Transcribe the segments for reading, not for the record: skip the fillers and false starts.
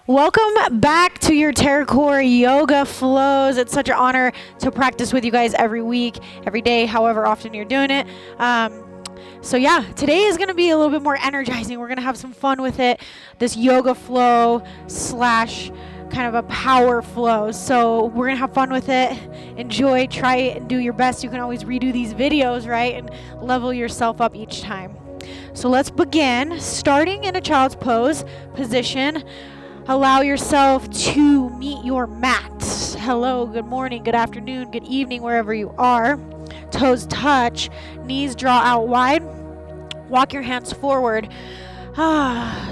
Welcome back to your Terracore Yoga Flows. It's such an honor to practice with you guys every week, every day, however often you're doing it. So today is going to be a little bit more energizing. We're going to have some fun with it. This yoga flow slash kind of a power flow. So we're going to have fun with it. Enjoy, try it, and do your best. You can always redo these videos, right? And level yourself up each time. So let's begin. Starting in a child's pose position. Allow yourself to meet your mat. Hello, good morning, good afternoon, good evening, wherever you are. Toes touch, knees draw out wide. Walk your hands forward.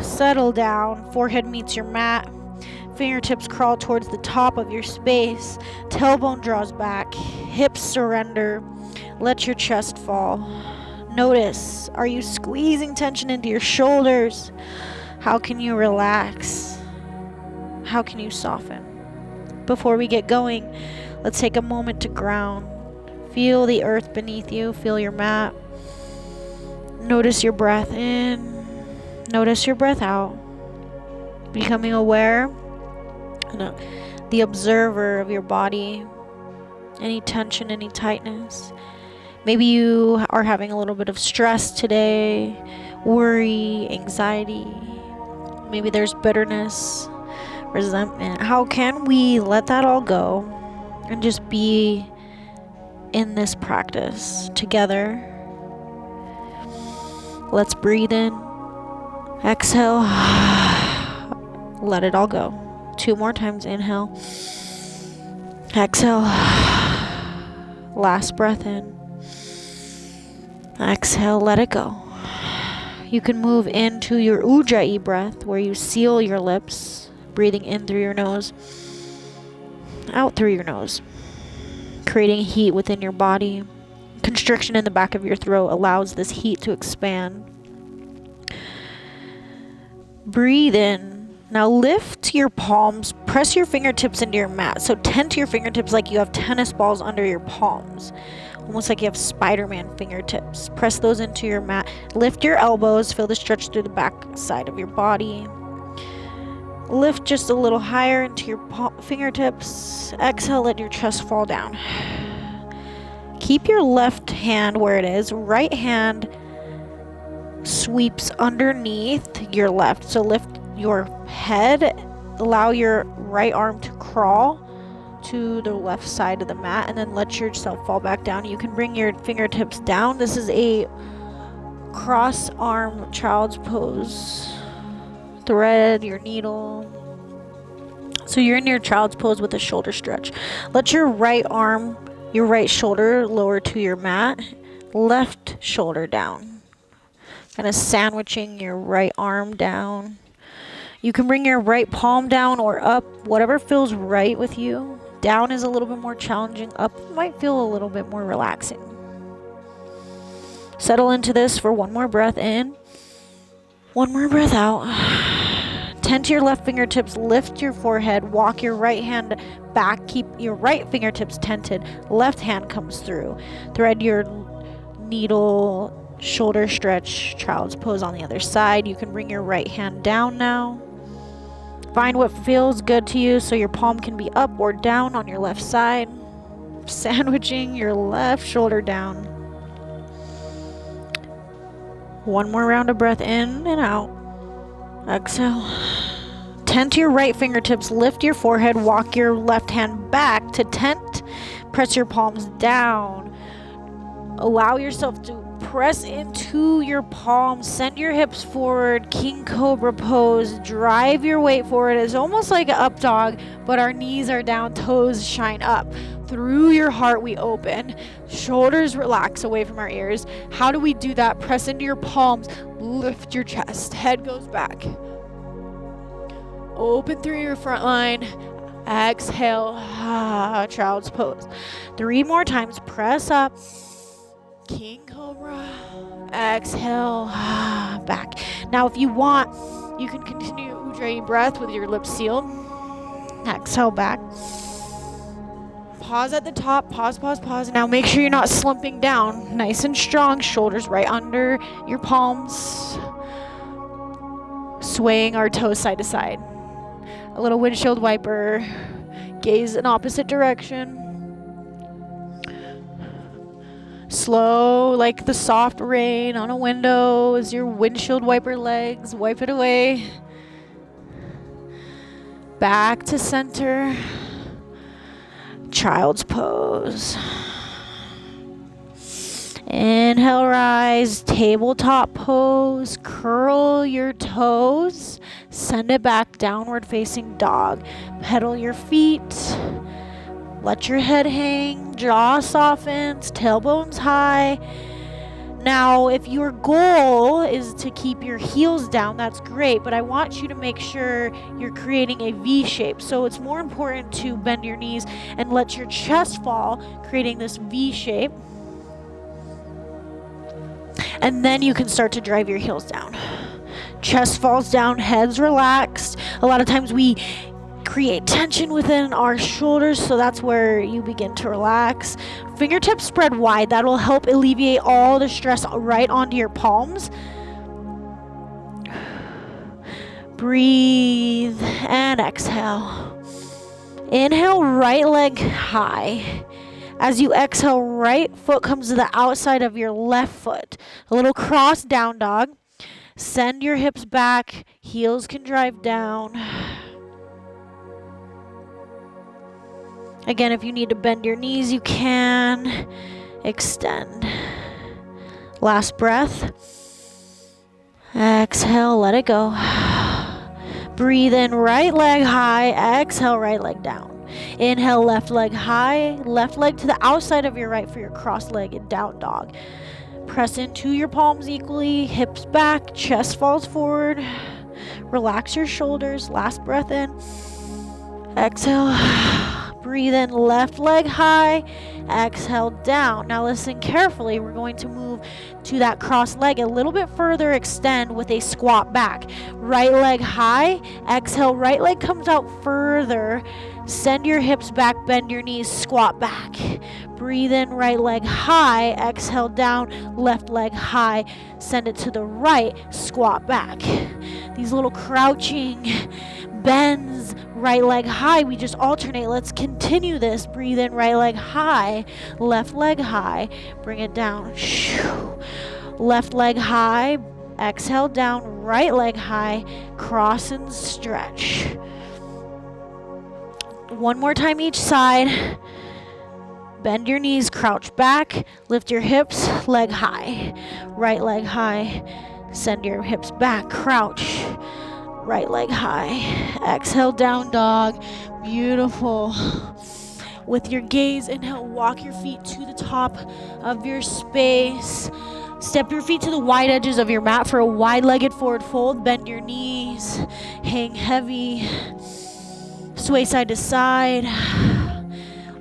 Settle down. Forehead meets your mat. Fingertips crawl towards the top of your space. Tailbone draws back. Hips surrender. Let your chest fall. Notice, are you squeezing tension into your shoulders? How can you relax? How can you soften? Before we get going, let's take a moment to ground. Feel the earth beneath you. Feel your mat. Notice your breath in. Notice your breath out. Becoming aware and the observer of your body. Any tension, any tightness. Maybe you are having a little bit of stress today, worry, anxiety. Maybe there's bitterness, resentment. How can we let that all go and just be in this practice together? Let's breathe in. Exhale. Let it all go. 2 more times. Inhale. Exhale. Last breath in. Exhale. Let it go. You can move into your Ujjayi breath where you seal your lips. Breathing in through your nose, out through your nose, creating heat within your body. Constriction in the back of your throat allows this heat to expand. Breathe in. Now lift your palms, press your fingertips into your mat. So tent your fingertips like you have tennis balls under your palms, almost like you have Spider-Man fingertips. Press those into your mat. Lift your elbows, feel the stretch through the back side of your body. Lift just a little higher into your fingertips. Exhale, let your chest fall down. Keep your left hand where it is. Right hand sweeps underneath your left. So lift your head. Allow your right arm to crawl to the left side of the mat, and then let yourself fall back down. You can bring your fingertips down. This is a cross arm child's pose. Thread your needle. So you're in your child's pose with a shoulder stretch. Let your right arm, your right shoulder lower to your mat. Left shoulder down. Kind of sandwiching your right arm down. You can bring your right palm down or up, whatever feels right with you. Down is a little bit more challenging. Up might feel a little bit more relaxing. Settle into this for 1 more breath in. 1 more breath out. Tent your left fingertips, lift your forehead, walk your right hand back, keep your right fingertips tented, left hand comes through. Thread your needle, shoulder stretch, child's pose on the other side. You can bring your right hand down now. Find what feels good to you so your palm can be up or down on your left side. Sandwiching your left shoulder down. 1 more round of breath in and out. Exhale. Tent your right fingertips, lift your forehead, walk your left hand back to tent. Press your palms down. Allow yourself to press into your palms. Send your hips forward. King Cobra pose. Drive your weight forward. It's almost like an up dog, but our knees are down, toes shine up. Through your heart we open. Shoulders relax away from our ears. How do we do that? Press into your palms. Lift your chest. Head goes back. Open through your front line. Exhale. Child's pose. 3 more times. Press up. King Cobra. Exhale. Back. Now if you want, you can continue Ujjayi breath with your lips sealed. Exhale back. Pause at the top. Pause. Now make sure you're not slumping down. Nice and strong. Shoulders right under your palms. Swaying our toes side to side. A little windshield wiper. Gaze in opposite direction. Slow, like the soft rain on a window as your windshield wiper legs wipe it away. Back to center. Child's pose. Inhale, rise, tabletop pose. Curl your toes. Send it back, downward facing dog. Pedal your feet. Let your head hang, jaw softens, tailbones high. Now, if your goal is to keep your heels down, that's great, but I want you to make sure you're creating a V shape. So it's more important to bend your knees and let your chest fall, creating this V shape. And then you can start to drive your heels down. Chest falls down, head's relaxed. A lot of times we create tension within our shoulders, so that's where you begin to relax. Fingertips spread wide. That will help alleviate all the stress right onto your palms. Breathe and exhale. Inhale, right leg high. As you exhale, right foot comes to the outside of your left foot. A little cross down dog. Send your hips back. Heels can drive down. Again, if you need to bend your knees, you can. Extend. Last breath. Exhale, let it go. Breathe in, right leg high. Exhale, right leg down. Inhale, left leg high. Left leg to the outside of your right for your cross-legged down dog. Press into your palms equally. Hips back. Chest falls forward. Relax your shoulders. Last breath in. Exhale. Breathe in, left leg high, exhale down. Now listen carefully. We're going to move to that cross leg a little bit further, extend with a squat back. Right leg high, exhale, right leg comes out further. Send your hips back, bend your knees, squat back. Breathe in, right leg high, exhale down, left leg high. Send it to the right, squat back. These little crouching bends, right leg high. We just alternate. Let's continue this. Breathe in, right leg high, left leg high. Bring it down. Left leg high, exhale down, right leg high, cross and stretch. One more time each side. Bend your knees, crouch back, lift your hips, leg high, right leg high. Send your hips back, crouch. Right leg high. Exhale, down dog. Beautiful. With your gaze, inhale, walk your feet to the top of your space. Step your feet to the wide edges of your mat for a wide-legged forward fold. Bend your knees. Hang heavy. Sway side to side.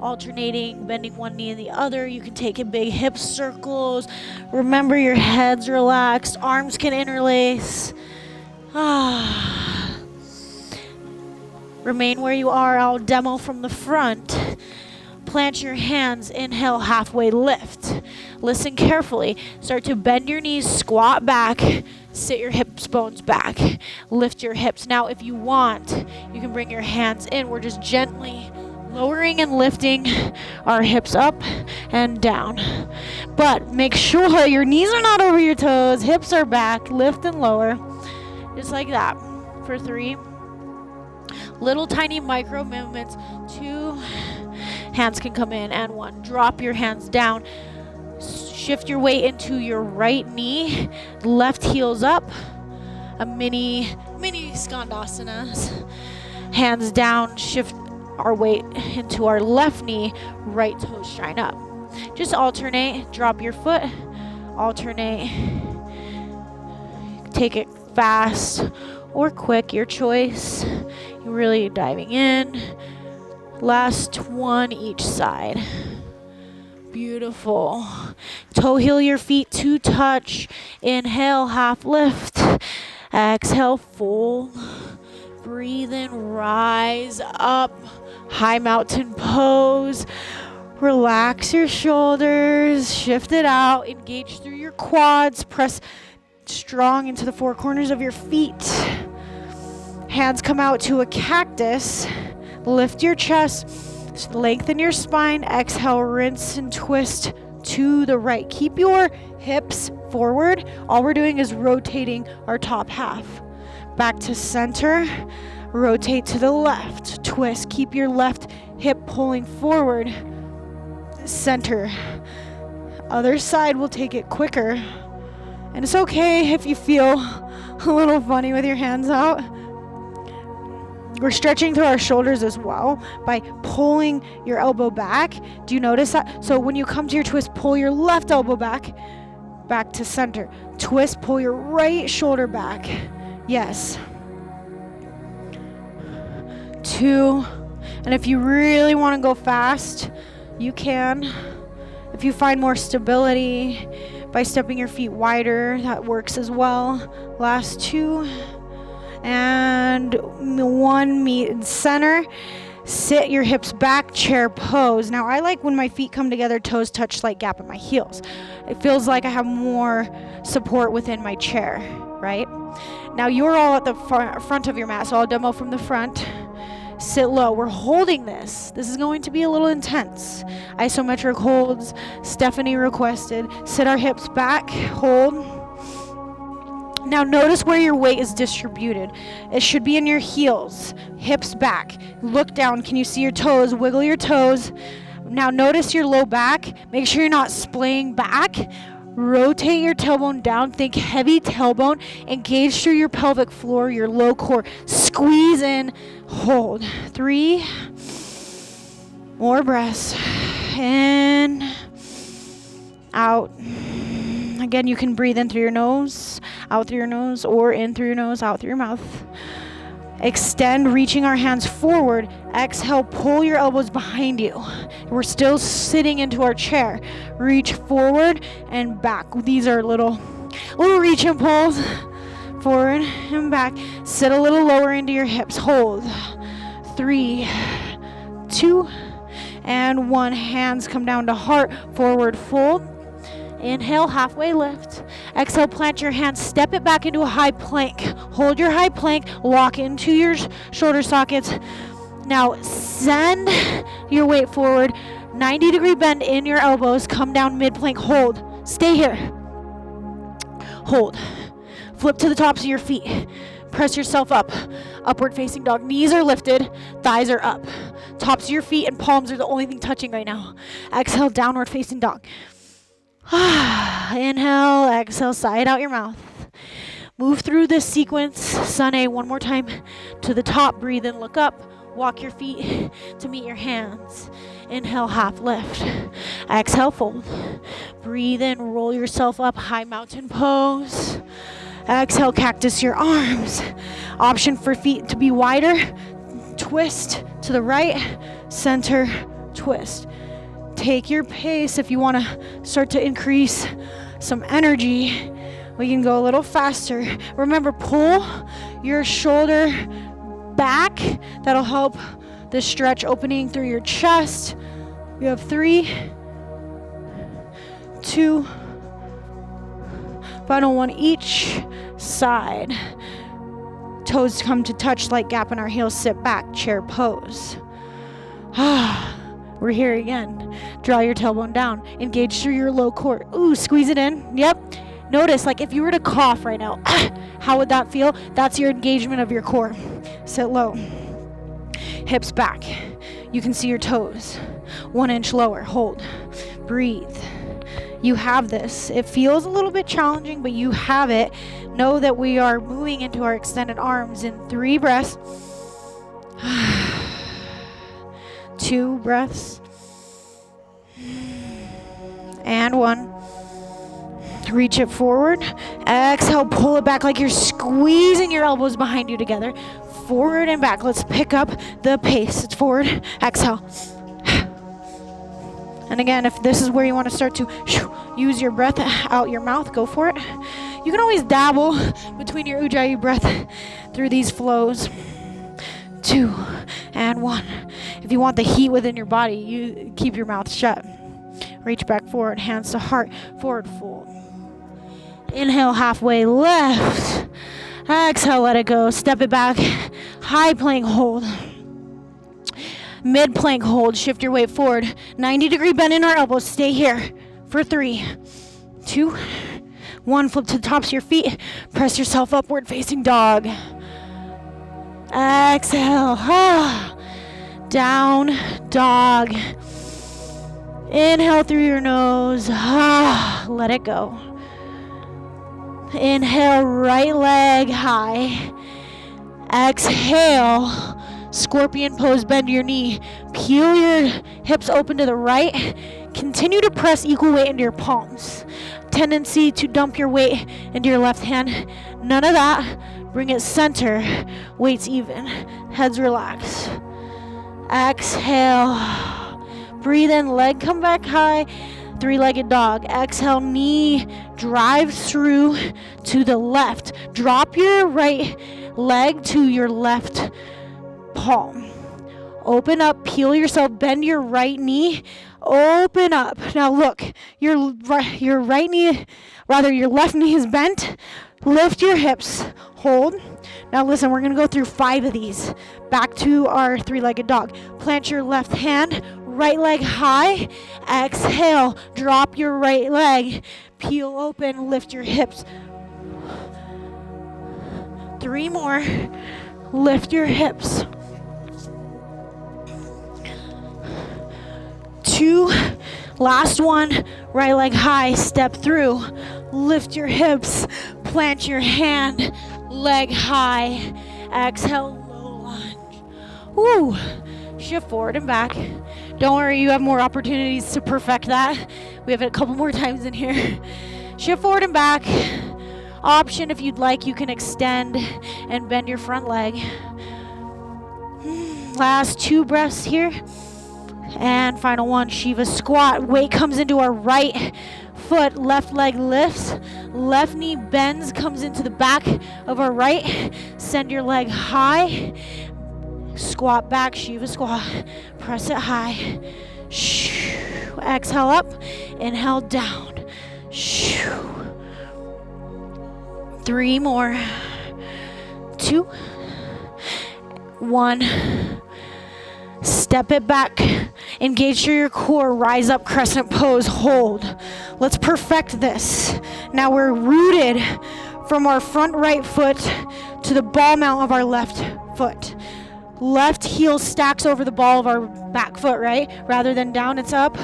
Alternating, bending one knee and the other. You can take in big hip circles. Remember, your head's relaxed. Arms can interlace. Remain where you are. I'll demo from the front. Plant your hands. Inhale, halfway lift. Listen carefully. Start to bend your knees, squat back, sit your hips bones back. Lift your hips. Now, if you want, you can bring your hands in. We're just gently lowering and lifting our hips up and down. But make sure your knees are not over your toes. Hips are back. Lift and lower. Just like that for 3. Little tiny micro movements. 2. Hands can come in. And 1. Drop your hands down. Shift your weight into your right knee. Left heels up. A mini Skandasana. Hands down. Shift our weight into our left knee. Right toes shine up. Just alternate. Drop your foot. Alternate. Take it fast or quick, your choice. You're really diving in. Last 1 each side. Beautiful. Toe heel your feet to touch. Inhale, half lift. Exhale, fold. Breathe in, rise up. High mountain pose. Relax your shoulders. Shift it out. Engage through your quads. Press strong into the 4 corners of your feet. Hands come out to a cactus. Lift your chest, lengthen your spine. Exhale, rinse and twist to the right. Keep your hips forward. All we're doing is rotating our top half. Back to center. Rotate to the left. Twist. Keep your left hip pulling forward. Center. Other side will take it quicker. And it's okay if you feel a little funny with your hands out. We're stretching through our shoulders as well by pulling your elbow back. Do you notice that? So when you come to your twist, pull your left elbow back to center. Twist, pull your right shoulder back. Yes. 2. And if you really want to go fast, you can. If you find more stability by stepping your feet wider, that works as well. Last 2. And 1, meet in center. Sit your hips back, chair pose. Now I like when my feet come together, toes touch, slight gap in my heels. It feels like I have more support within my chair, right? Now you're all at the front of your mat, so I'll demo from the front. Sit low. We're holding this. This is going to be a little intense. Isometric holds. Stephanie requested. Sit our hips back, hold. Now notice where your weight is distributed. It should be in your heels, hips back. Look down. Can you see your toes? Wiggle your toes. Now notice your low back. Make sure you're not splaying back. Rotate your tailbone down. Think heavy tailbone. Engage through your pelvic floor, your low core. Squeeze in. Hold. 3 more breaths. In. Out. Again, you can breathe in through your nose, out through your nose, or in through your nose, out through your mouth. Extend, reaching our hands forward. Exhale, pull your elbows behind you. We're still sitting into our chair. Reach forward and back. These are little reach and pulls. Forward and back. Sit a little lower into your hips. Hold. 3, 2, and 1. Hands come down to heart. Forward fold. Inhale, halfway lift. Exhale, plant your hands. Step it back into a high plank. Hold your high plank. Lock into your shoulder sockets. Now send your weight forward. 90-degree bend in your elbows. Come down mid-plank. Hold. Stay here. Hold. Flip to the tops of your feet. Press yourself up. Upward facing dog. Knees are lifted. Thighs are up. Tops of your feet and palms are the only thing touching right now. Exhale, downward facing dog. Inhale, exhale, side out your mouth. Move through this sequence. Sun A one more time to the top. Breathe in, look up. Walk your feet to meet your hands. Inhale, half lift. Exhale, fold. Breathe in, roll yourself up. High mountain pose. Exhale, cactus your arms. Option for feet to be wider. Twist to the right. Center, twist. Take your pace. If you want to start to increase some energy, we can go a little faster. Remember, pull your shoulder back. That'll help the stretch opening through your chest. You have 3, 2, final 1 each side. Toes come to touch, light gap in our heels. Sit back, chair pose. We're here again. Draw your tailbone down. Engage through your low core. Ooh, squeeze it in. Yep. Notice, like if you were to cough right now, how would that feel? That's your engagement of your core. Sit low. Hips back. You can see your toes. 1 inch lower. Hold. Breathe. You have this. It feels a little bit challenging, but you have it. Know that we are moving into our extended arms in 3 breaths. 2 breaths. And 1. Reach it forward. Exhale, pull it back like you're squeezing your elbows behind you together. Forward and back. Let's pick up the pace. It's forward. Exhale. And again, if this is where you want to start to use your breath out your mouth, go for it. You can always dabble between your Ujjayi breath through these flows. 2 and 1. If you want the heat within your body, you keep your mouth shut. Reach back forward, hands to heart, forward fold. Inhale, halfway lift. Exhale, let it go. Step it back High plank hold. Mid plank hold. Shift your weight forward. 90-degree bend in our elbows. Stay here for 3, 2, 1. Flip to the tops of your feet. Press yourself upward facing dog. Exhale. Down dog. Inhale through your nose. Let it go. Inhale, right leg high. Exhale, scorpion pose, bend your knee. Peel your hips open to the right. Continue to press equal weight into your palms. Tendency to dump your weight into your left hand. None of that. Bring it center. Weights even. Heads relax. Exhale. Breathe in, leg come back high. 3-legged dog. Exhale, knee drives through to the left. Drop your right leg to your left palm. Open up, peel yourself, bend your right knee. Open up. Now look, your left knee is bent. Lift your hips. Hold. Now listen, we're going to go through 5 of these. Back to our 3-legged dog. Plant your left hand. Right leg high. Exhale. Drop your right leg. Peel open. Lift your hips. 3 more. Lift your hips. 2. Last one. Right leg high. Step through. Lift your hips. Plant your hand. Leg high. Exhale. Low lunge. Woo. Shift forward and back. Don't worry, you have more opportunities to perfect that. We have it a couple more times in here. Shift forward and back. Option, if you'd like, you can extend and bend your front leg. Last 2 breaths here. And final one, Shiva squat. Weight comes into our right foot. Left leg lifts. Left knee bends, comes into the back of our right. Send your leg high. Squat back, Shiva squat. Press it high. Exhale up. Inhale down. 3 more. 2. 1. Step it back. Engage through your core. Rise up, crescent pose. Hold. Let's perfect this. Now we're rooted from our front right foot to the ball mount of our left foot. Left heel stacks over the ball of our back foot, right? Rather than down, it's up.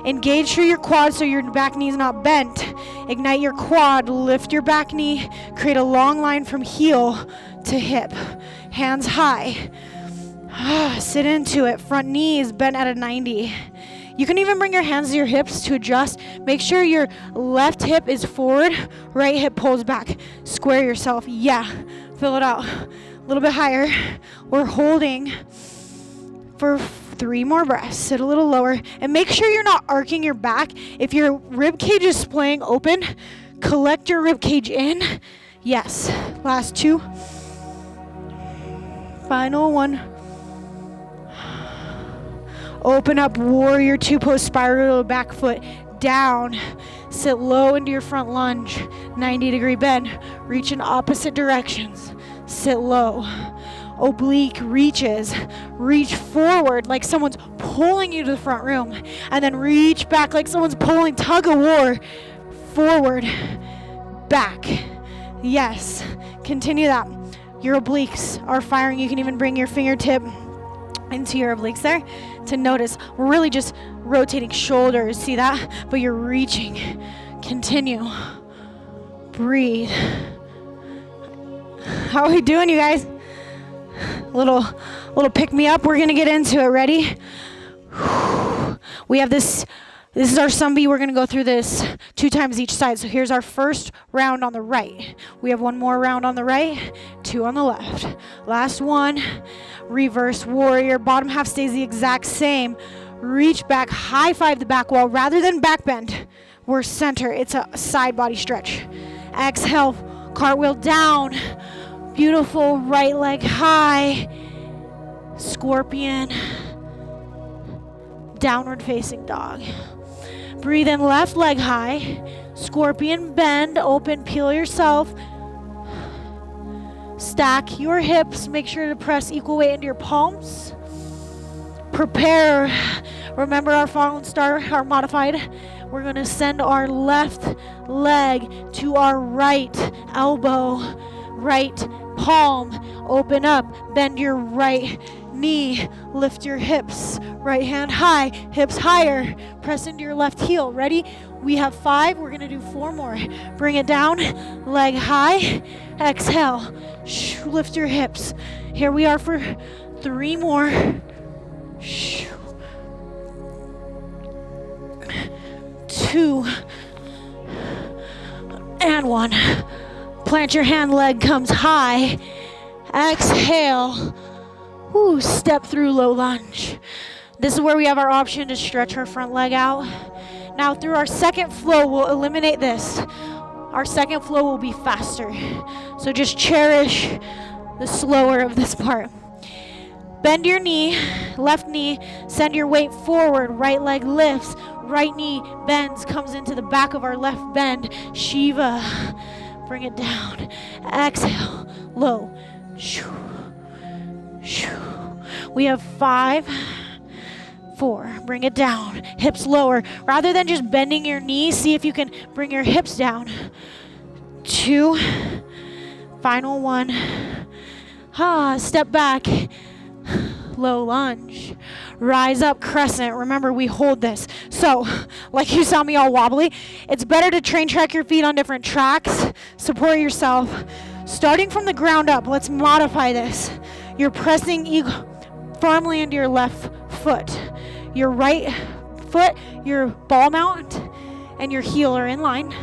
Engage through your quad so your back knee is not bent. Ignite your quad, lift your back knee, create a long line from heel to hip. Hands high. Sit into it. Front knee is bent at a 90. You can even bring your hands to your hips to adjust. Make sure your left hip is forward, right hip pulls back. Square yourself. Yeah, fill it out. A little bit higher. We're holding for 3 more breaths. Sit a little lower and make sure you're not arcing your back. If your rib cage is splaying open, collect your rib cage in. Yes. Last 2. Final 1. Open up, warrior 2 pose, spiral back foot down. Sit low into your front lunge. 90-degree bend. Reach in opposite directions. Sit low. Oblique reaches. Reach forward like someone's pulling you to the front room. And then reach back like someone's pulling, tug of war. Forward. Back. Yes. Continue that. Your obliques are firing. You can even bring your fingertip into your obliques there to notice. We're really just rotating shoulders. See that? But you're reaching. Continue. Breathe. How are we doing, you guys? Little pick me up. We're gonna get into it. Ready? We have this. This is our Sumbi. We're gonna go through this 2 times each side. So here's our first round on the right. We have 1 more round on the right, 2 on the left. Last one. Reverse warrior. Bottom half stays the exact same. Reach back, high five the back wall rather than back bend. We're center. It's a side body stretch. Exhale. Cartwheel down. Beautiful. Right leg high. Scorpion. Downward facing dog. Breathe in, left leg high. Scorpion bend. Open. Peel yourself. Stack your hips. Make sure to press equal weight into your palms. Prepare. Remember our fallen star, our modified. We're going to send our left leg to our right elbow, right palm. Open up. Bend your right knee. Lift your hips. Right hand high. Hips higher. Press into your left heel. Ready? We have 5. We're going to do 4 more. Bring it down. Leg high. Exhale. Lift your hips. Here we are for 3 more. 2 and 1. Plant your hand, leg comes high. Exhale. Ooh, step through low lunge. This is where we have our option to stretch our front leg out. Now through our second flow, we'll eliminate this. Our second flow will be faster. So just cherish the slower of this part. Bend your knee, left knee, send your weight forward, right leg lifts, right knee bends, comes into the back of our left bend. Shiva, bring it down. Exhale, low. We have 5, 4, bring it down. Hips lower. Rather than just bending your knees, see if you can bring your hips down. 2, final 1. Step back. Low lunge. Rise up, crescent. Remember, we hold this. So, like you saw me all wobbly, it's better to train track your feet on different tracks. Support yourself. Starting from the ground up, let's modify this. You're pressing firmly into your left foot. Your right foot, your ball mount, and your heel are in line.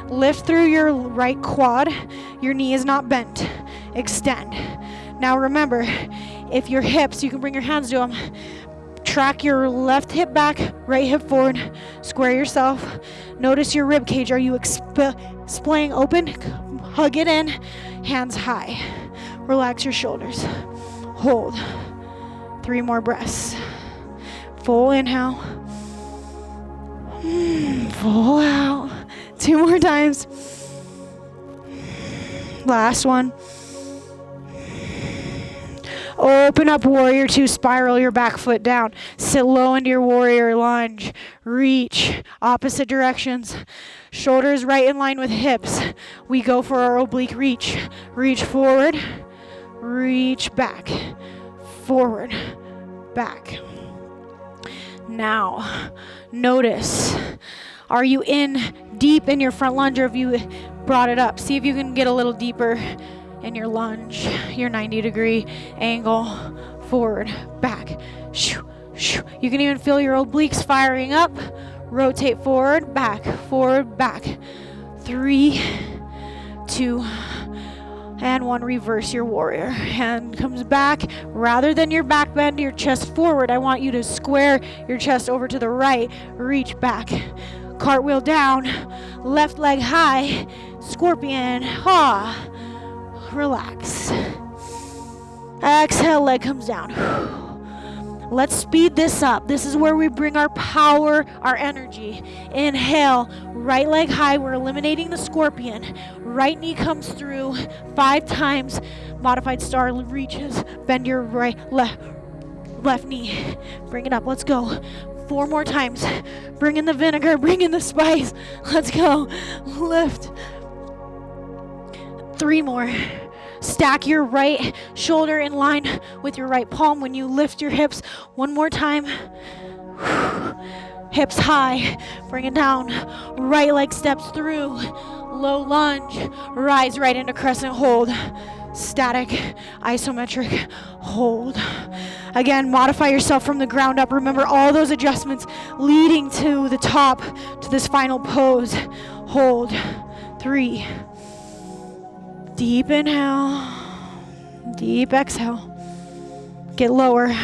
Lift through your right quad. Your knee is not bent. Extend. Now remember, if your hips, you can bring your hands to them. Track your left hip back, right hip forward. Square yourself. Notice your rib cage. Are you splaying open? Hug it in. Hands high. Relax your shoulders. Hold. 3 more breaths. Full inhale. Full out. 2 more times. Last one. Open up warrior 2, spiral your back foot down. Sit low into your warrior lunge. Reach opposite directions. Shoulders right in line with hips. We go for our oblique reach. Reach forward. Reach back. Forward. Back. Now, notice, are you in deep in your front lunge or have you brought it up? See if you can get a little deeper in your lunge, your 90-degree angle, forward, back. You can even feel your obliques firing up. Rotate forward, back, 3, 2, and 1. Reverse your warrior. Hand comes back. Rather than your back bend, your chest forward, I want you to square your chest over to the right. Reach back. Cartwheel down. Left leg high. Scorpion. Relax. Exhale, leg comes down. Let's speed this up. This is where we bring our power, our energy. Inhale, right leg high. We're eliminating the scorpion. Right knee comes through 5 times. Modified star reaches. Bend your left knee. Bring it up. Let's go. 4 more times. Bring in the vinegar. Bring in the spice. Let's go. Lift. 3 more. Stack your right shoulder in line with your right palm when you lift your hips. 1 more time. Hips high. Bring it down. Right leg steps through. Low lunge. Rise right into crescent hold. Static. Isometric. Hold. Again, modify yourself from the ground up. Remember all those adjustments leading to the top, to this final pose. Hold. 3. Deep inhale, deep exhale. Get lower.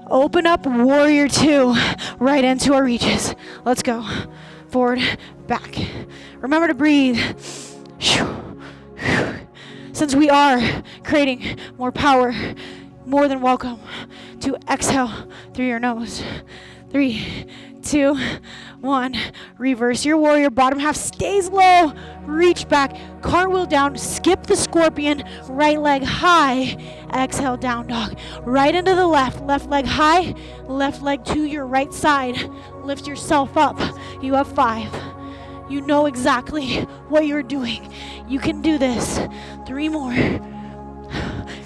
Open up warrior 2 right into our reaches. Let's go. Forward, back. Remember to breathe. Since we are creating more power, more than welcome to exhale through your nose. 3, 2, 1. Reverse your warrior. Bottom half stays low. Reach back. Cartwheel down, skip the scorpion, right leg high, exhale, down dog. Right into the left leg high, left leg to your right side. Lift yourself up. You have 5. You know exactly what you're doing. You can do this. 3 more.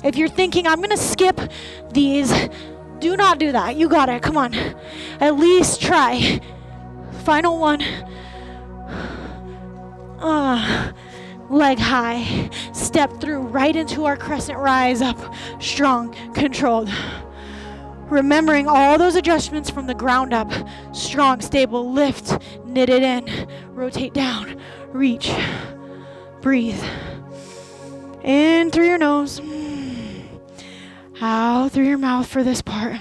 If you're thinking, I'm gonna skip these, do not do that. You got it, come on. At least try. Final one. Leg high, step through right into our crescent rise up, strong, controlled. Remembering all those adjustments from the ground up, strong, stable, lift, knit it in, rotate down, reach, breathe. In through your nose, out through your mouth for this part.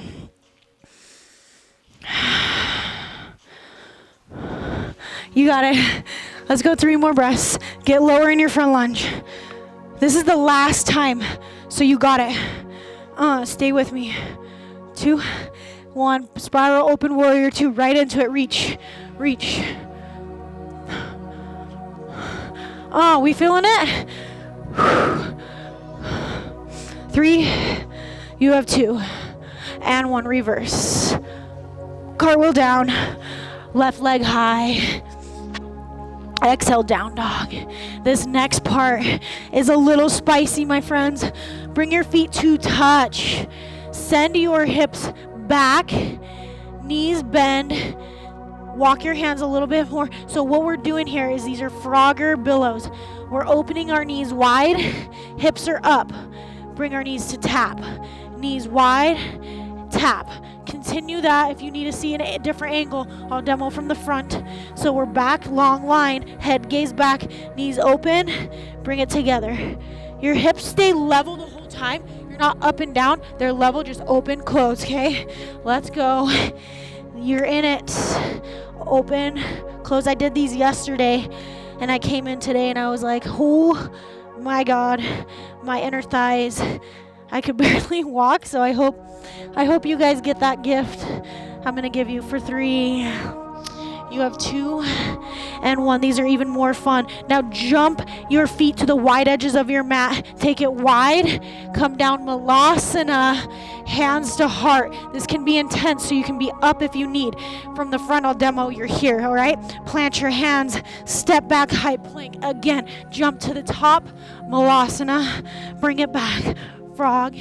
You got it. Let's go 3 more breaths. Get lower in your front lunge. This is the last time, so you got it. Stay with me. 2, 1. Spiral open warrior 2. Right into it. Reach. Reach. We feeling it? 3. You have 2. And 1. Reverse. Cartwheel down. Left leg high. Exhale, down dog. This next part is a little spicy, my friends. Bring your feet to touch. Send your hips back. Knees bend. Walk your hands a little bit more. So what we're doing here is these are Frogger billows. We're opening our knees wide. Hips are up. Bring our knees to tap. Knees wide. Tap. Continue that. If you need to see a different angle, I'll demo from the front. So we're back, long line, head gaze back, knees open, bring it together. Your hips stay level the whole time. You're not up and down. They're level, just open, close, okay? Let's go. You're in it. Open, close. I did these yesterday, and I came in today, and I was like, oh my God, my inner thighs. I could barely walk, so I hope you guys get that gift I'm going to give you for 3. You have 2 and 1. These are even more fun. Now jump your feet to the wide edges of your mat. Take it wide. Come down Malasana. Hands to heart. This can be intense, so you can be up if you need. From the front, I'll demo. You're here, all right? Plant your hands. Step back, high plank. Again, jump to the top. Malasana. Bring it back. Frog.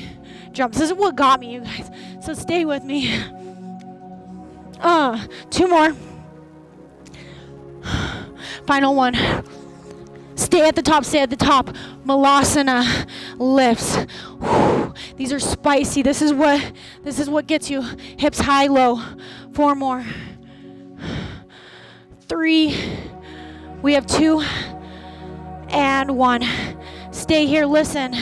Jump. This is what got me, you guys. So stay with me. 2 more. Final one. Stay at the top, stay at the top. Malasana lifts. Whew. These are spicy. This is what gets you. Hips high, low. 4 more. 3. We have 2 and 1. Stay here, listen.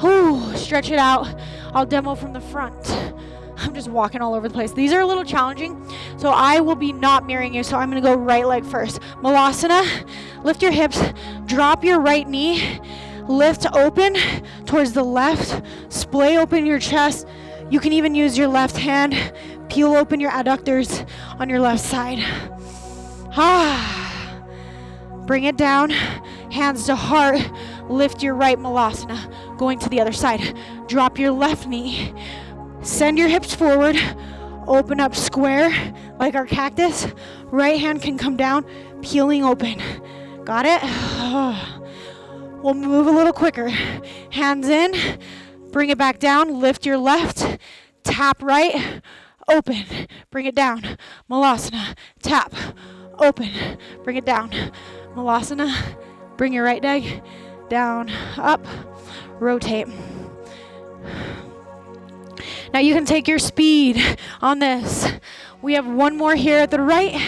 Whew. Stretch it out. I'll demo from the front. I'm just walking all over the place. These are a little challenging, so I will be not mirroring you, so I'm going to go right leg first. Malasana, lift your hips, drop your right knee, lift open towards the left, splay open your chest. You can even use your left hand, peel open your adductors on your left side. Bring it down, hands to heart, lift your right Malasana, going to the other side. Drop your left knee. Send your hips forward, open up square like our cactus. Right hand can come down, peeling open. Got it? We'll move a little quicker. Hands in, bring it back down, lift your left, tap right, open, bring it down. Malasana, tap, open, bring it down. Malasana, bring your right leg down, up, rotate. Now you can take your speed on this. We have 1 more here at the right,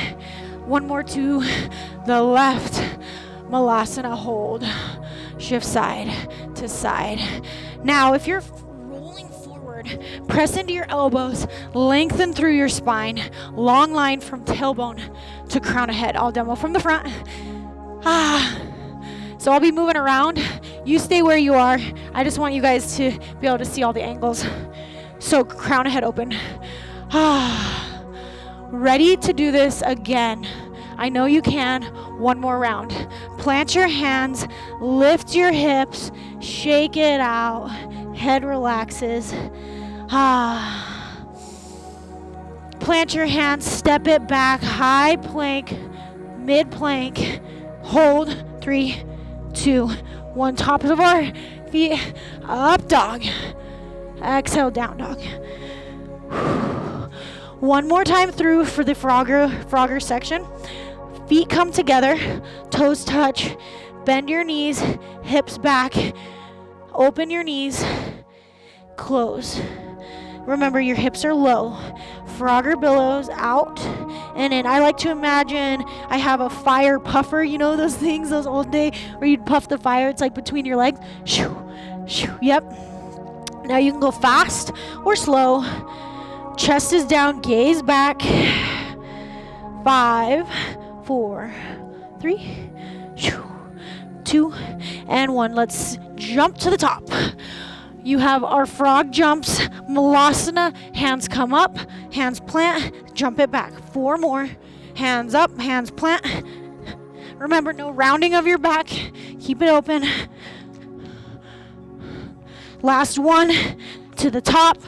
1 more to the left. Malasana hold. Shift side to side. Now if you're rolling forward, press into your elbows, lengthen through your spine. Long line from tailbone to crown of head. I'll demo from the front. So I'll be moving around. You stay where you are. I just want you guys to be able to see all the angles. So crown of head open. Ready to do this again. I know you can. 1 more round. Plant your hands, lift your hips, shake it out. Head relaxes. Plant your hands, step it back, high plank, mid plank. Hold, 3, 2, 1. Tops of our feet, up dog. Exhale, down dog. One more time through for the Frogger section. Feet come together, toes touch, bend your knees, hips back, open your knees, close. Remember, your hips are low. Frogger billows out and in. I like to imagine I have a fire puffer. You know those things, those old day where you'd puff the fire? It's like between your legs. Shoo, shoo. Yep. Now you can go fast or slow. Chest is down, gaze back. 5, 4, 3, 2, and 1. Let's jump to the top. You have our frog jumps, Malasana, hands come up, hands plant, jump it back. 4 more, hands up, hands plant. Remember, no rounding of your back, keep it open. Last one, to the top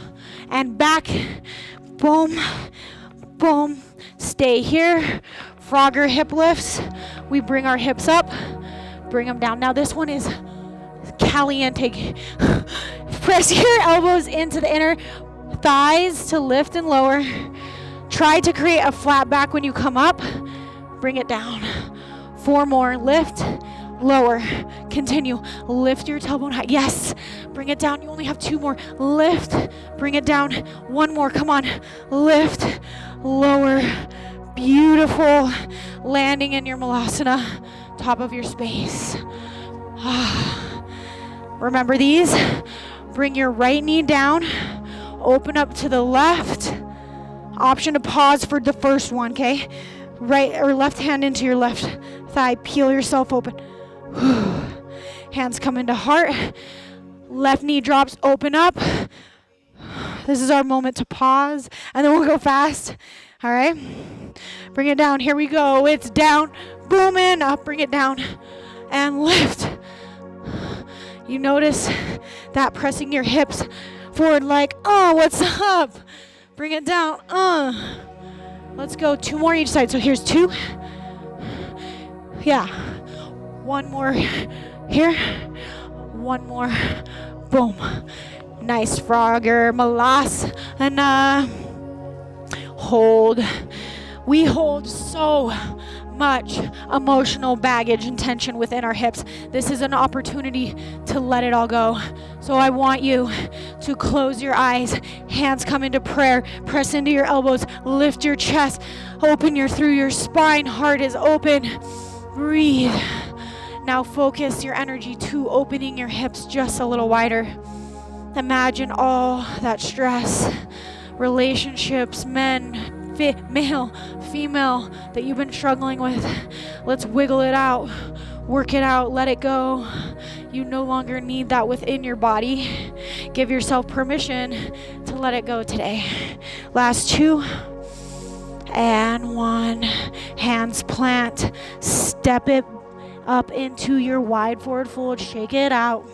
and back, boom, boom. Stay here, Frogger hip lifts. We bring our hips up, bring them down. Now this one is caliente. Press your elbows into the inner thighs to lift and lower. Try to create a flat back when you come up. Bring it down. 4 more. Lift, lower. Continue. Lift your tailbone high. Yes. Bring it down. You only have 2 more. Lift. Bring it down. 1 more. Come on. Lift, lower. Beautiful. Landing in your Malasana. Top of your space. Remember these. Bring your right knee down. Open up to the left. Option to pause for the first one, okay? Right or left hand into your left thigh. Peel yourself open. Hands come into heart. Left knee drops, open up. This is our moment to pause, and then we'll go fast. All right? Bring it down. Here we go. It's down. Booming. Up. Bring it down. And lift. You notice that pressing your hips forward like, oh, what's up? Bring it down. Let's go. 2 more each side. So here's 2. Yeah. 1 more here. 1 more. Boom. Nice, Frogger. Malasana. Hold. We hold so much emotional baggage and tension within our hips. This is an opportunity to let it all go. So I want you to close your eyes, hands come into prayer, press into your elbows, lift your chest, open through your spine, heart is open. Breathe. Now focus your energy to opening your hips just a little wider. Imagine all that stress, relationships, men, male, female, that you've been struggling with. Let's wiggle it out, work it out, let it go. You no longer need that within your body. Give yourself permission to let it go today. Last 2 and 1. Hands plant, step it up into your wide forward fold, shake it out,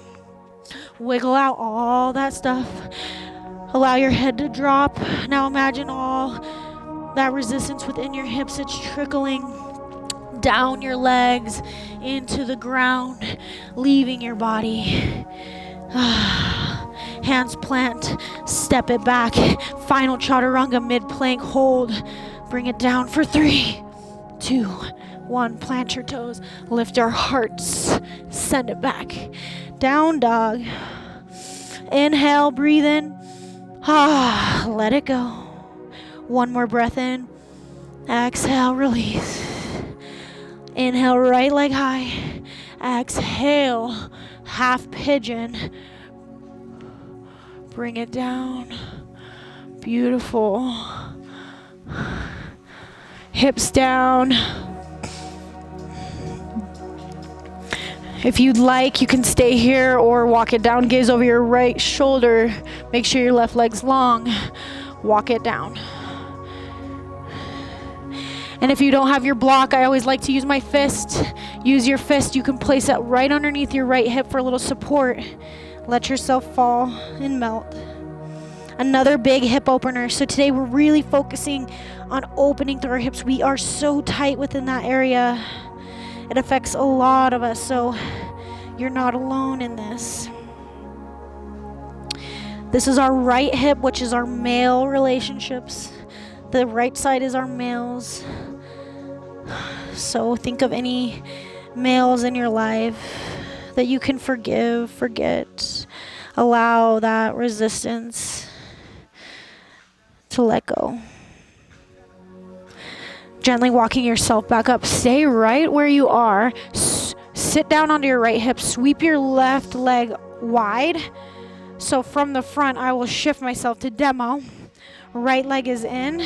wiggle out all that stuff. Allow your head to drop. Now imagine all that resistance within your hips. It's trickling down your legs into the ground, leaving your body. Hands plant, step it back. Final chaturanga, mid plank, hold. Bring it down for 3, 2, 1. Plant your toes, lift our hearts, send it back. Down dog. Inhale, breathe in. Let it go. 1 more breath in. Exhale, release. Inhale, right leg high. Exhale, half pigeon. Bring it down. Beautiful. Hips down. If you'd like, you can stay here or walk it down. Gaze over your right shoulder. Make sure your left leg's long. Walk it down. And if you don't have your block, I always like to use my fist. Use your fist. You can place it right underneath your right hip for a little support. Let yourself fall and melt. Another big hip opener. So today we're really focusing on opening through our hips. We are so tight within that area. It affects a lot of us, so you're not alone in this. This is our right hip, which is our male relationships. The right side is our males. So think of any males in your life that you can forgive, forget, allow that resistance to let go. Gently walking yourself back up. Stay right where you are. Sit down onto your right hip. Sweep your left leg wide. So from the front, I will shift myself to demo. Right leg is in.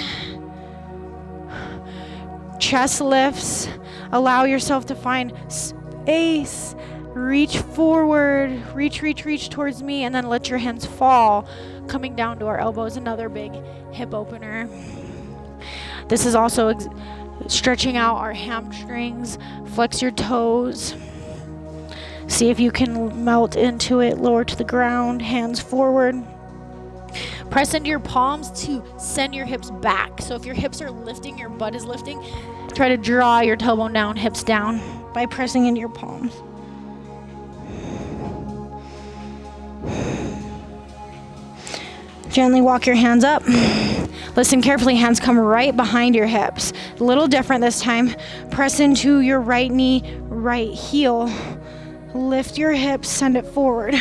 Chest lifts. Allow yourself to find space. Reach forward. Reach towards me. And then let your hands fall. Coming down to our elbows. Another big hip opener. This is also stretching out our hamstrings. Flex your toes. See if you can melt into it. Lower to the ground. Hands forward. Press into your palms to send your hips back. So if your hips are lifting, your butt is lifting, try to draw your tailbone down, hips down by pressing into your palms. Gently walk your hands up. Listen carefully, hands come right behind your hips. A little different this time. Press into your right knee, right heel. Lift your hips, send it forward.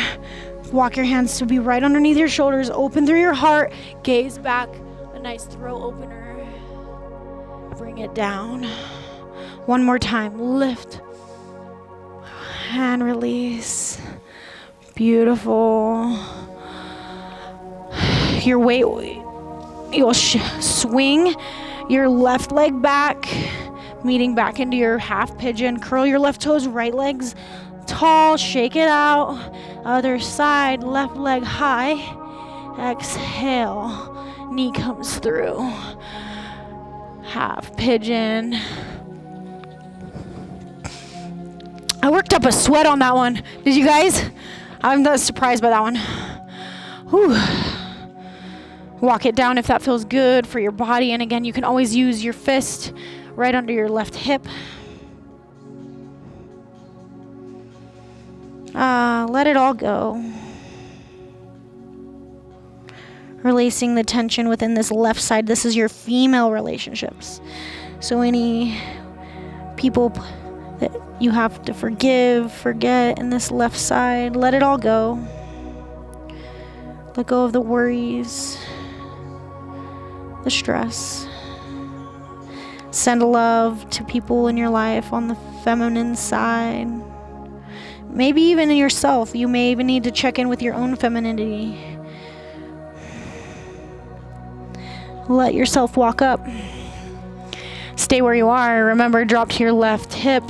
Walk your hands to be right underneath your shoulders. Open through your heart. Gaze back. A nice throat opener. Bring it down. One more time. Lift. And release. Beautiful. Your weight, you'll swing your left leg back, meeting back into your half pigeon. Curl your left toes, right leg's tall, shake it out. Other side, left leg high. Exhale, knee comes through. Half pigeon. I worked up a sweat on that one. Did you guys? I'm not surprised by that one. Whew. Walk it down if that feels good for your body. And again, you can always use your fist right under your left hip. Let it all go. Releasing the tension within this left side. This is your female relationships. So any people that you have to forgive, forget in this left side, let it all go. Let go of the worries, the stress. Send love to people in your life on the feminine side. Maybe even in yourself. You may even need to check in with your own femininity. Let yourself walk up. Stay where you are. Remember, drop to your left hip.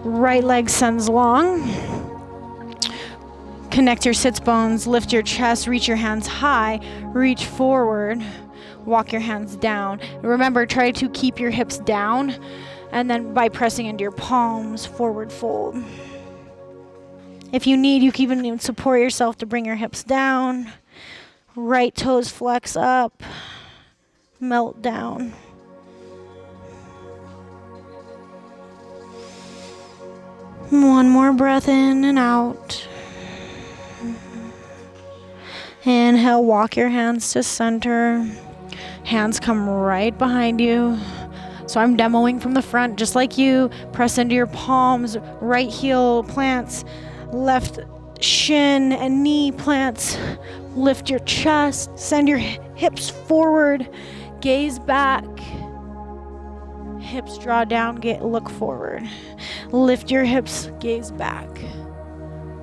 Right leg sends long. Connect your sits bones. Lift your chest. Reach your hands high. Reach forward. Walk your hands down. Remember, try to keep your hips down, and then by pressing into your palms, forward fold. If you need, you can even support yourself to bring your hips down. Right toes flex up, melt down. One more breath in and out. Inhale, walk your hands to center. Hands come right behind you. So I'm demoing from the front, just like you. Press into your palms, right heel plants, left shin and knee plants. Lift your chest, send your hips forward, gaze back. Hips draw down, look forward. Lift your hips, gaze back.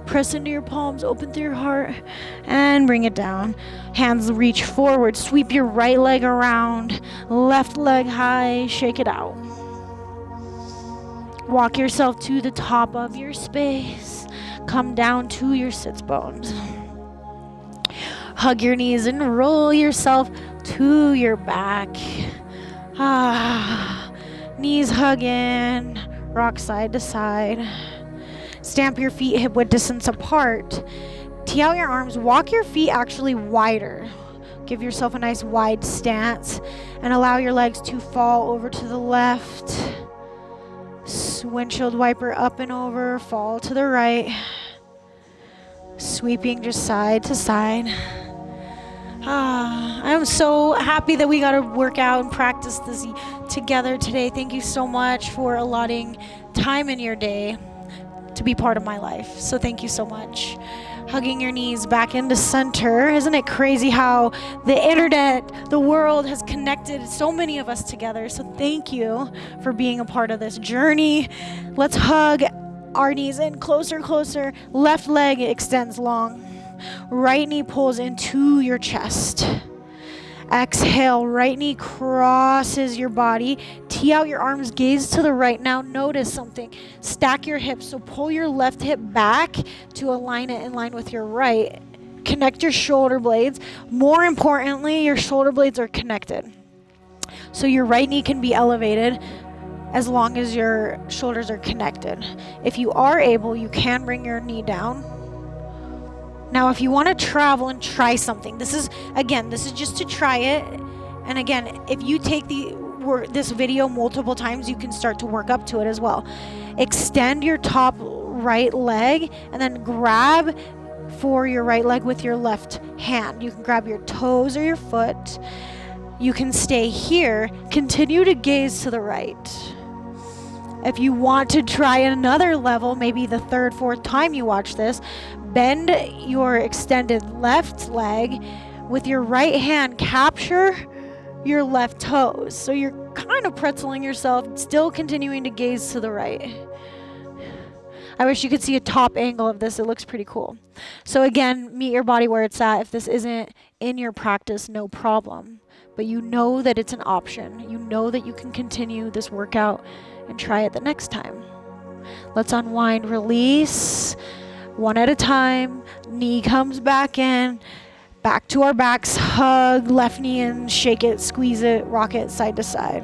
Press into your palms, open through your heart, and bring it down. Hands reach forward, sweep your right leg around, left leg high, shake it out. Walk yourself to the top of your space. Come down to your sits bones. Hug your knees and roll yourself to your back. Knees hug in, rock side to side. Stamp your feet hip width distance apart. Tee out your arms, walk your feet actually wider. Give yourself a nice wide stance and allow your legs to fall over to the left. Windshield wiper up and over, fall to the right. Sweeping just side to side. I'm so happy that we got to work out and practice this together today. Thank you so much for allotting time in your day to be part of my life. So thank you so much. Hugging your knees back into center. Isn't it crazy how the internet, the world has connected so many of us together? So thank you for being a part of this journey. Let's hug our knees in closer, closer. Left leg extends long. Right knee pulls into your chest. Exhale, right knee crosses your body. Tee out your arms, gaze to the right. Now notice something. Stack your hips, so pull your left hip back to align it in line with your right. Connect your shoulder blades. More importantly, your shoulder blades are connected. So your right knee can be elevated as long as your shoulders are connected. If you are able, you can bring your knee down. Now, if you want to travel and try something, this is just to try it. And again, if you take this video multiple times, you can start to work up to it as well. Extend your top right leg and then grab for your right leg with your left hand. You can grab your toes or your foot. You can stay here. Continue to gaze to the right. If you want to try another level, maybe the third, fourth time you watch this, bend your extended left leg with your right hand. Capture your left toes. So you're kind of pretzeling yourself, still continuing to gaze to the right. I wish you could see a top angle of this. It looks pretty cool. So again, meet your body where it's at. If this isn't in your practice, no problem. But you know that it's an option. You know that you can continue this workout and try it the next time. Let's unwind, release, one at a time. Knee comes back in, back to our backs, hug, left knee in, shake it, squeeze it, rock it side to side.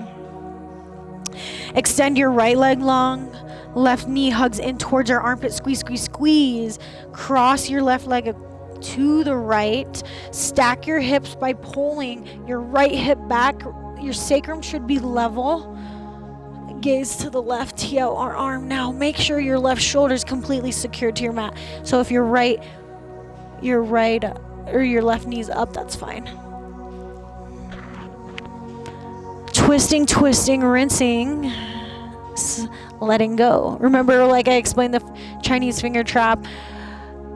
Extend your right leg long, left knee hugs in towards our armpit, squeeze, squeeze, squeeze. Cross your left leg to the right. Stack your hips by pulling your right hip back. Your sacrum should be level. Gaze to the left, tee out our arm. Now make sure your left shoulder is completely secured to your mat. So if your right or your left knee's up, that's fine. Twisting, rinsing, letting go. Remember, like I explained, the Chinese finger trap.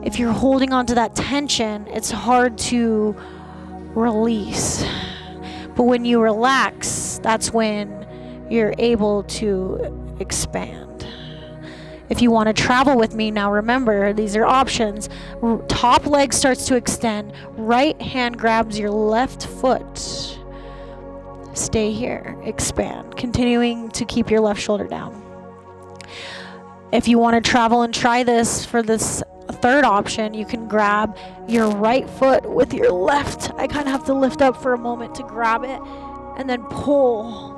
If you're holding on to that tension, it's hard to release. But when you relax, that's when you're able to expand. If you want to travel with me, now remember, these are options. Top leg starts to extend. Right hand grabs your left foot. Stay here, expand, continuing to keep your left shoulder down. If you want to travel and try this for this third option, you can grab your right foot with your left. I kind of have to lift up for a moment to grab it and then pull.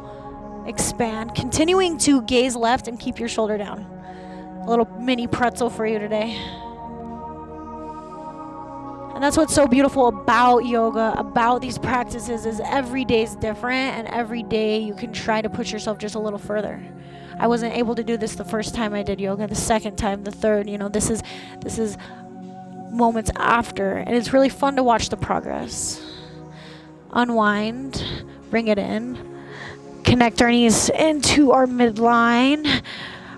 Expand, continuing to gaze left and keep your shoulder down. A little mini pretzel for you today. And that's what's so beautiful about yoga, about these practices, is every day is different, and every day you can try to push yourself just a little further. I wasn't able to do this the first time I did yoga, the second time, the third, this is moments after, and it's really fun to watch the progress. Unwind, bring it in. Connect our knees into our midline.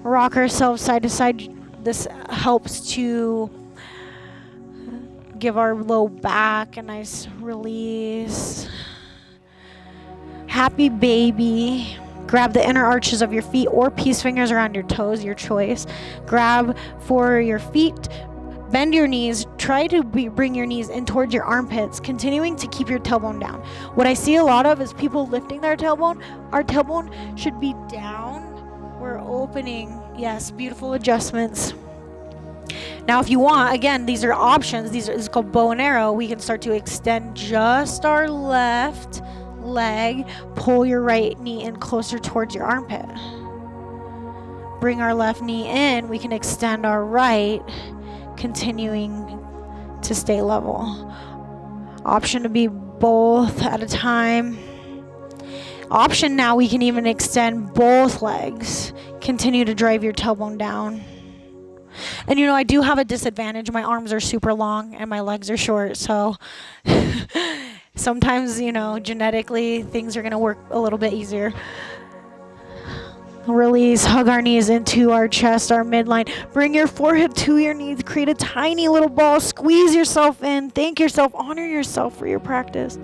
Rock ourselves side to side. This helps to give our low back a nice release. Happy baby. Grab the inner arches of your feet or peace fingers around your toes, your choice. Grab for your feet. Bend your knees. Try to bring your knees in towards your armpits, continuing to keep your tailbone down. What I see a lot of is people lifting their tailbone. Our tailbone should be down. We're opening. Yes, beautiful adjustments. Now, if you want, again, these are options. This is called bow and arrow. We can start to extend just our left leg, pull your right knee in closer towards your armpit. Bring our left knee in, we can extend our right, continuing to stay level. Option to be both at a time. Option now, we can even extend both legs. Continue to drive your tailbone down. And I do have a disadvantage. My arms are super long and my legs are short, so sometimes, genetically things are going to work a little bit easier. Release, hug our knees into our chest, our midline. Bring your forehead to your knees. Create a tiny little ball. Squeeze yourself in. Thank yourself. Honor yourself for your practice.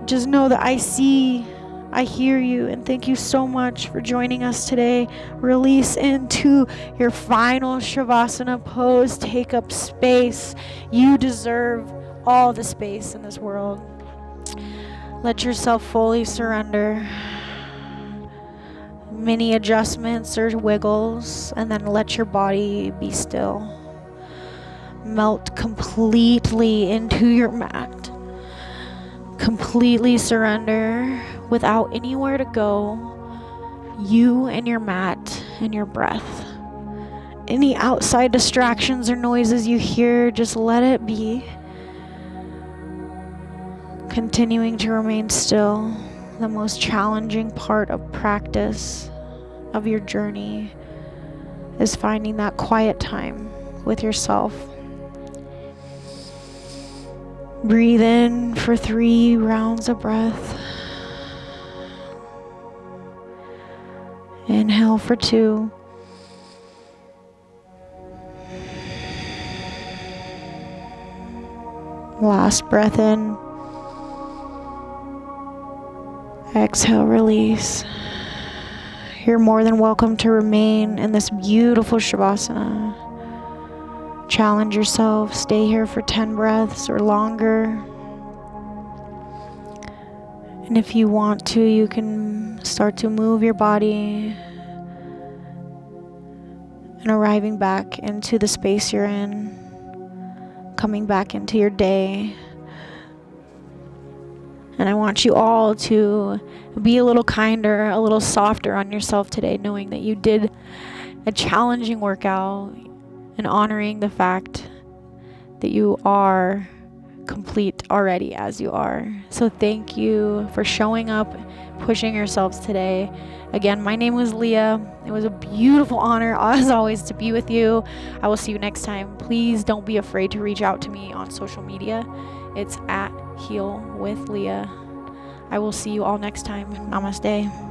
Just know that I see, I hear you, and thank you so much for joining us today. Release into your final Shavasana pose. Take up space. You deserve all the space in this world. Let yourself fully surrender. Mini adjustments or wiggles, and then let your body be still. Melt completely into your mat. Completely surrender without anywhere to go. You and your mat and your breath. Any outside distractions or noises you hear, just let it be. Continuing to remain still. The most challenging part of practice of your journey is finding that quiet time with yourself. Breathe in for 3 rounds of breath. Inhale for 2. Last breath in. Exhale, release. You're more than welcome to remain in this beautiful Shavasana. Challenge yourself. Stay here for 10 breaths or longer. And if you want to, you can start to move your body and arriving back into the space you're in, coming back into your day. And I want you all to be a little kinder, a little softer on yourself today, knowing that you did a challenging workout and honoring the fact that you are complete already as you are. So thank you for showing up, pushing yourselves today. Again, my name was Leah. It was a beautiful honor, as always, to be with you. I will see you next time. Please don't be afraid to reach out to me on social media. It's at Heal with Leah. I will see you all next time. Namaste.